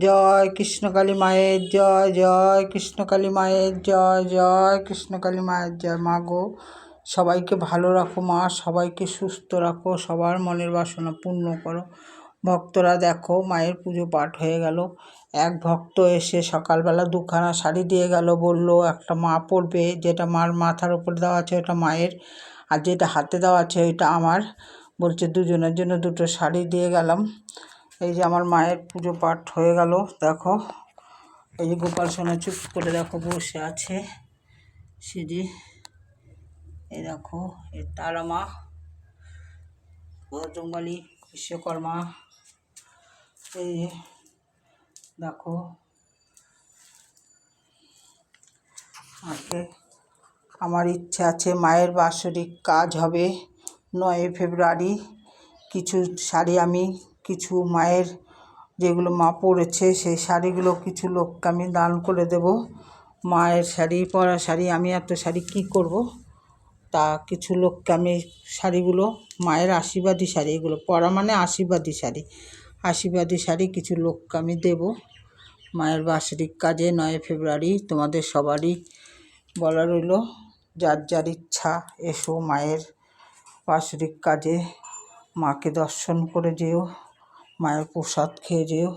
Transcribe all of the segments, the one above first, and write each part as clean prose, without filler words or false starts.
জয় কৃষ্ণকালী মায়ের জয়, জয় কৃষ্ণকালী মায়ের জয়, জয় কৃষ্ণকালী মায়ের জয়। মা গো, সবাইকে ভালো রাখো মা, সবাইকে সুস্থ রাখো, সবার মনের বাসনা পূর্ণ করো। ভক্তরা দেখো, মায়ের পুজো পাঠ হয়ে গেল। এক ভক্ত এসে সকালবেলা দুখানা শাড়ি দিয়ে গেল, বলল একটা মা পরবে, যেটা মার মাথার উপর দেওয়া আছে ওটা মায়ের, আর যেটা হাতে দেওয়া আছে ওইটা আমার। বলছে দুজনের জন্য দুটো শাড়ি দিয়ে গেলাম। এই যে আমার মায়ের পুজো পাঠ হয়ে গেল। দেখো, এই যে গোপাল সোনা চুপ করে দেখো বসে আছে সেজে। এই দেখো, এ তারা মা, বজরংবলী, বিশ্বকর্মা। এই দেখো, আজকে আমার ইচ্ছে আছে মায়ের বাৎসরিক কাজ হবে 9 ফেব্রুয়ারি। কিছু শাড়ি আমি, কিছু মায়ের যেগুলো মা পরেছে সেই শাড়িগুলো কিছু লোককে আমি দান করে দেব। মায়ের শাড়ি, পরা শাড়ি, আমি এত শাড়ি কী করব, তা কিছু লোককে আমি শাড়িগুলো, মায়ের আশীর্বাদী শাড়ি, এগুলো পরা মানে আশীর্বাদী শাড়ি, আশীর্বাদী শাড়ি কিছু লোককে আমি দেব মায়ের বাৎসরিক কাজে 9 ফেব্রুয়ারি। তোমাদের সবারই বলা রইল, যার যার ইচ্ছা এসো মায়ের বাৎসরিক কাজে, মাকে দর্শন করে যেও, মায়ের প্রসাদ খেয়ে যেও।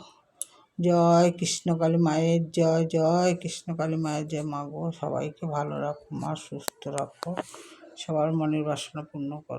জয় কৃষ্ণকালী মায়ের জয়, জয় কৃষ্ণকালী মায়ের জয়। মা গো, সবাইকে ভালো রাখো মা, সুস্থ রাখো, সবার মনের বাসনা পূর্ণ করো।